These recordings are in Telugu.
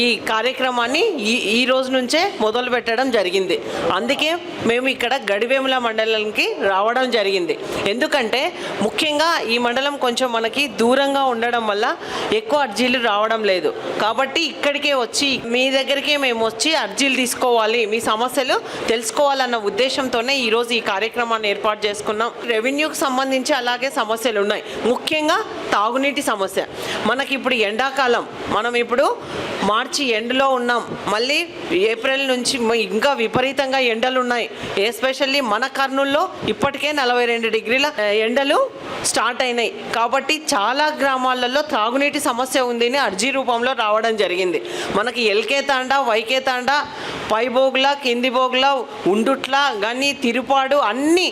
ఈ కార్యక్రమాన్ని ఈ రోజు నుంచే మొదలు పెట్టడం జరిగింది. అందుకే మేము ఇక్కడ గడివేముల మండలానికి రావడం జరిగింది. ఎందుకంటే ముఖ్యంగా ఈ మండలం కొంచెం మనకి దూరంగా ఉండడం వల్ల ఎక్కువ అర్జీలు రావడం లేదు. కాబట్టి ఇక్కడికే వచ్చి మీ దగ్గరికే మేము వచ్చి అర్జీలు తీసుకోవాలి, మీ సమస్యలు తెలుసుకోవాలన్న ఉద్దేశంతోనే ఈరోజు ఈ కార్యక్రమాన్ని ఏర్పాటు చేసుకున్నాం. రెవెన్యూకి సంబంధించి అలాగే సమస్యలు ఉన్నాయి. ముఖ్యంగా తాగునీటి సమస్య. మనకి ఇప్పుడు ఎండాకాలం, మనం ఇప్పుడు మార్చి ఎండలో ఉన్నాం. మళ్ళీ ఏప్రిల్ నుంచి ఇంకా విపరీతంగా ఎండలు ఉన్నాయి. ఎస్పెషల్లీ మన కర్నూలులో ఇప్పటికే 42 డిగ్రీల ఎండలు స్టార్ట్ అయినాయి. కాబట్టి చాలా గ్రామాలలో తాగునీటి సమస్య ఉందని అర్జీ రూపంలో రావడం జరిగింది. మనకి ఎల్కే తాండా, వైకే తాండా, పైబోగుల, కింది బోగుల, ఉండుట్ల, గని, తిరుపాడు అన్నీ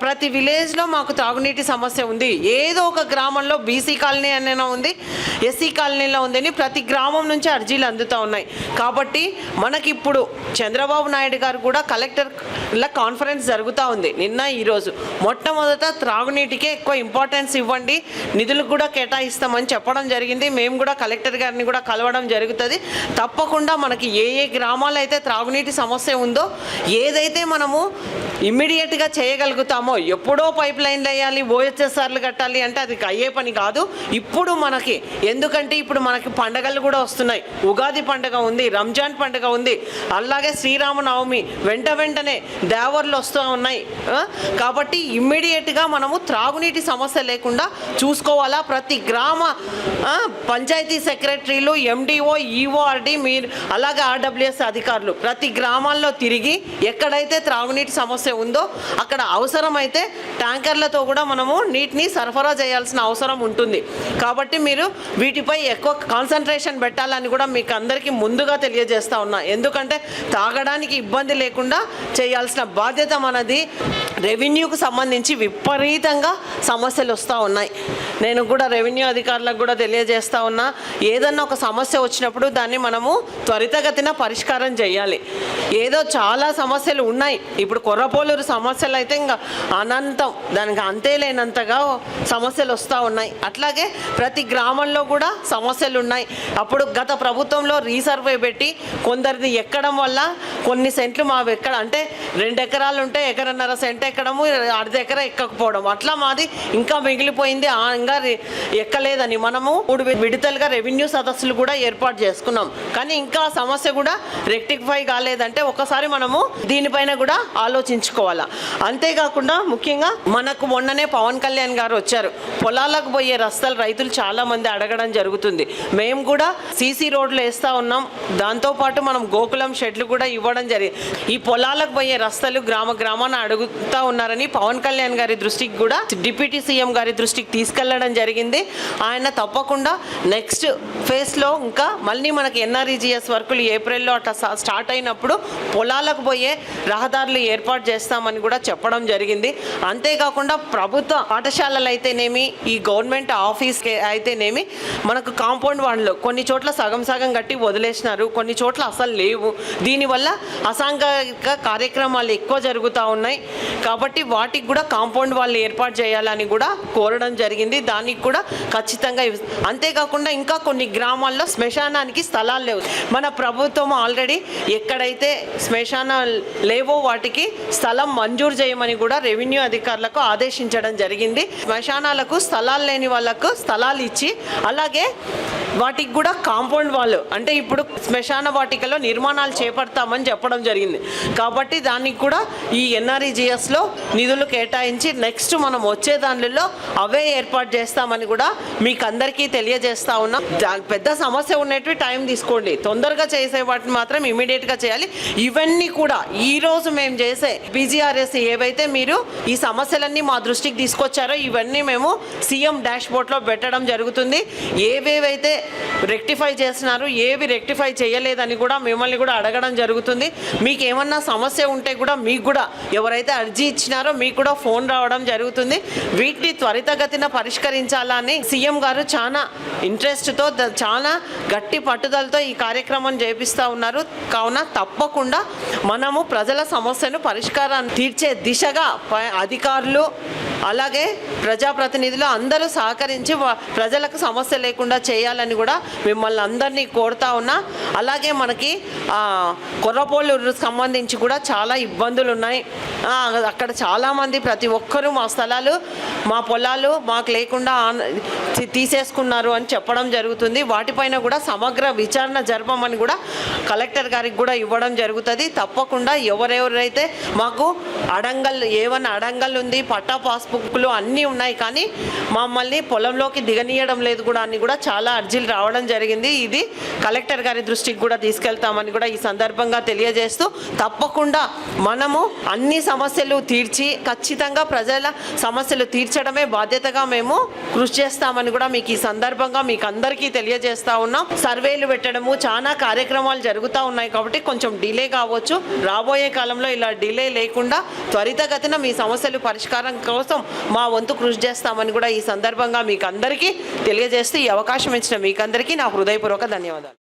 ప్రతి విలేజ్లో మాకు తాగునీటి సమస్య ఉంది. ఏదో ఒక గ్రామంలో బీసీ కాలనీ అయినా ఉంది, ఎస్సీ కాలనీలో ఉందని ప్రతి గ్రామం నుంచి అర్జీలు అందుతూ ఉన్నాయి. కాబట్టి మనకిప్పుడు చంద్రబాబు నాయుడు గారు కూడా కలెక్టర్ల కాన్ఫరెన్స్ జరుగుతూ ఉంది నిన్న ఈరోజు. మొట్టమొదట త్రాగునీటికే ఎక్కువ ఇంపార్టెన్స్ ఇవ్వండి, నిధులు కూడా కేటాయిస్తామని చెప్పడం జరిగింది. మేము కూడా కలెక్టర్ గారిని కూడా కలవడం జరుగుతుంది. తప్పకుండా మనకి ఏ గ్రామాలు అయితే త్రాగునీటి సమస్య ఉందో, ఏదైతే మనము ఇమ్మీడియట్గా చేయగలుగుతామో, ఎప్పుడో పైప్ లైన్లు వేయాలి, ఓహెచ్ఎస్ఆర్లు కట్టాలి అంటే అది అయ్యే పని కాదు. ఇప్పుడు మనకి ఎందుకంటే ఇప్పుడు మనకి పండగలు కూడా వస్తున్నాయి. ఉగాది పండుగ ఉంది, రంజాన్ పండుగ ఉంది, అలాగే శ్రీరామనవమి వెంటనే దేవర్లు వస్తూ ఉన్నాయి. కాబట్టి ఇమ్మీడియట్గా మనము త్రాగునీటి సమస్య లేకుండా చూసుకోవాలా. ప్రతి గ్రామ పంచాయతీ సెక్రటరీలు, ఎండిఓ, ఈఓఆర్డి, మీరు అలాగే ఆర్డబ్ల్యూఎస్ అధికారులు ప్రతి గ్రామాల్లో తిరిగి ఎక్కడైతే త్రాగునీటి సమస్య ఉందో అక్కడ అవసరమైతే ట్యాంకర్లతో కూడా మనము నీటిని సరఫరా చేయాల్సిన అవసరం ఉంటుంది. కాబట్టి మీరు వీటిపై ఎక్కువ కాన్సన్ట్రేషన్ పెట్టాలని కూడా మీకు అందరికీ ముందుగా తెలియజేస్తా ఉన్నా. ఎందుకంటే తాగడానికి ఇబ్బంది లేకుండా చేయాల్సిన బాధ్యత మనది. రెవెన్యూకు సంబంధించి విపరీతంగా సమస్యలు వస్తూ ఉన్నాయి. నేను కూడా రెవెన్యూ అధికారులకు కూడా తెలియజేస్తా ఉన్నా, ఏదన్నా ఒక సమస్య వచ్చినప్పుడు దాన్ని మనము త్వరితగతిన పరిష్కారం చేయాలి. ఏదో చాలా సమస్యలు ఉన్నాయి. ఇప్పుడు కొర్రపోలూరు సమస్యలు అయితే ఇంకా అనంతం, దానికి అంతే లేనంతగా సమస్యలు వస్తూ ఉన్నాయి. అట్లాగే ప్రతి గ్రామంలో కూడా సమస్యలు ఉన్నాయి. అప్పుడు గత ప్రభుత్వంలో రీసర్వే పెట్టి కొందరిది ఎక్కడం వల్ల కొన్ని సెంట్లు మావి ఎక్కడ అంటే 2 ఎకరాలు ఉంటే 1.5 సెంట్ ఎక్కడము, 1/2 ఎకరా ఎక్కకపోవడం, అట్లా మాది ఇంకా మిగిలిపోయింది, ఇంకా ఎక్కలేదని మనము 3 విడతలుగా రెవెన్యూ సదస్సులు కూడా ఏర్పాటు చేసుకున్నాం. కానీ ఇంకా సమస్య కూడా రెక్టిఫై కాలేదంటే ఒకసారి మనము దీనిపైన కూడా ఆలోచించుకోవాలా. అంతేకాకుండా ముఖ్యంగా మనకు మొన్ననే పవన్ కళ్యాణ్ గారు వచ్చారు. పొలాలకు పోయే రస్తాలు రైతులు చాలా మంది అడగడం జరుగుతుంది. మేము కూడా సీసీ రోడ్లు వేస్తూ ఉన్నాం. దాంతోపాటు మనం గోకులం షెడ్లు కూడా ఇవ్వడం జరిగింది. ఈ పొలాలకు పోయే రస్తాలు గ్రామాన అడుగుతూ ఉన్నారని పవన్ కళ్యాణ్ గారి దృష్టికి కూడా డిప్యూటీ సీఎం గారి దృష్టికి తీసుకెళ్లడం జరిగింది. ఆయన తప్పకుండా నెక్స్ట్ ఫేజ్లో ఇంకా మళ్ళీ మనకి ఎన్ఆర్ఈజీఎస్ వర్కులు ఏప్రిల్లో అట్లా స్టార్ట్ అయినప్పుడు పొలాలకు పోయే రహదారులు ఏర్పాటు చేస్తామని కూడా చెప్పడం జరిగింది. అంతేకాకుండా ప్రభుత్వ పాఠశాలలు అయితేనేమి, ఈ గవర్నమెంట్ ఆఫీస్ అయితేనేమి మనకు కాంపౌండ్ వాళ్ళు కొన్ని చోట్ల సగం కట్టి వదిలేసినారు, కొన్ని చోట్ల అసలు లేవు. దీనివల్ల అసాంఘిక కార్యక్రమాలు ఎక్కువ జరుగుతూ ఉన్నాయి. కాబట్టి వాటికి కూడా కాంపౌండ్ వాళ్ళు ఏర్పాటు చేయాలని కూడా కోరడం జరిగింది. దానికి కూడా ఖచ్చితంగా అంతేకాకుండా ఇంకా కొన్ని గ్రామాల్లో శ్మశానానికి స్థలాలు లేవు. మన ప్రభుత్వం ఆల్రెడీ ఎక్కడైతే శ్మశానాలు లేవో వాటికి స్థలం మంజూరు చేయమని కూడా రెవెన్యూ అధికారులకు ఆదేశించడం జరిగింది. శ్మశానాలకు స్థలాలు లేని వాళ్ళకు స్థలాలు ఇచ్చి, అలాగే వాటికి కూడా కాంపౌండ్ వాళ్ళు అంటే ఇప్పుడు శ్మశాన వాటికలో నిర్మాణాలు చేపడతామని చెప్పడం జరిగింది. కాబట్టి దానికి కూడా ఈ ఎన్ఆర్ఈజీఎస్లో నిధులు కేటాయించి నెక్స్ట్ మనం వచ్చే దానిలో అవే ఏర్పాటు చేస్తామని కూడా మీకు అందరికీ తెలియజేస్తా ఉన్నాం. పెద్ద సమస్య ఉన్నట్టు టైం తీసుకోండి, తొందరగా చేసే వాటిని మాత్రం ఇమీడియట్గా చేయాలి. ఇవన్నీ కూడా ఈరోజు మేము చేసే పీజీఆర్ఎస్ ఏవైతే మీరు ఈ సమస్యలన్నీ మా దృష్టికి తీసుకొచ్చారో ఇవన్నీ మేము సీఎం డాష్ బోర్డ్లో పెట్టడం జరుగుతుంది. ఏవేవైతే రెక్టిఫై చేస్తున్నారు, ఏవి రెక్టిఫై చేయలేదని కూడా మిమ్మల్ని కూడా అడగడం జరుగుతుంది. మీకు ఏమన్నా సమస్య ఉంటే కూడా మీకు కూడా ఎవరైతే అర్జీ ఇచ్చినారో మీకు కూడా ఫోన్ రావడం జరుగుతుంది. వీటిని త్వరితగతిన పరిష్కరించాలని సీఎం గారు చాలా ఇంట్రెస్ట్తో, చాలా గట్టి పట్టుదలతో ఈ కార్యక్రమం చేపిస్తూ ఉన్నారు. కావున తప్పకుండా మనము ప్రజల సమస్యను పరిష్కారాన్ని తీర్చే దిశగా అధికారులు అలాగే ప్రజాప్రతినిధులు అందరూ సహకరించి ప్రజలకు సమస్య లేకుండా చేయాలని కూడా మిమ్మల్ని అందరినీ కోరుతా ఉన్నా. అలాగే మనకి కొర్రపోళ్ళు సంబంధించి కూడా చాలా ఇబ్బందులు ఉన్నాయి. అక్కడ చాలామంది ప్రతి ఒక్కరూ మా స్థలాలు మా పొలాలు మాకు లేకుండా తీసేసుకున్నారు అని చెప్పడం జరుగుతుంది. వాటిపైన కూడా సమగ్ర విచారణ జరపమని కూడా కలెక్టర్ గారికి కూడా ఇవ్వడం జరుగుతుంది. తప్పకుండా ఎవరెవరైతే మాకు ఏమన్నా అడంగల్ ఉంది, పట్టా పాస్బుక్లు అన్నీ ఉన్నాయి, కానీ మమ్మల్ని పొలంలోకి దిగనీయడం లేదు కూడా అని కూడా చాలా అర్జీలు రావడం జరిగింది. ఇది కలెక్టర్ గారి దృష్టికి కూడా తీసుకెళ్తామని కూడా ఈ సందర్భంగా తెలియజేస్తూ, తప్పకుండా మనము అన్ని సమస్యలు తీర్చి ఖచ్చితంగా ప్రజల సమస్యలు తీర్చడమే బాధ్యతగా మేము కృషి చేస్తామని కూడా మీకు ఈ సందర్భంగా మీకు అందరికీ తెలియజేస్తా ఉన్నాం. సర్వేలు పెట్టడము చాలా కార్యక్రమాలు జరుగుతూ ఉన్నాయి కాబట్టి కొంచెం డిలే కావచ్చు. రాబోయే కాలంలో ఇలా డిలే లేకుండా త్వరితగతిన మీ సమస్యలు పరిష్కారం కోసం మా వంతు కృషి చేస్తామని కూడా ఈ సందర్భంగా మీకు అందరికీ తెలియజేస్తూ ఈ అవకాశం ఇచ్చిన మీకందరికీ నా హృదయపూర్వక ధన్యవాదాలు.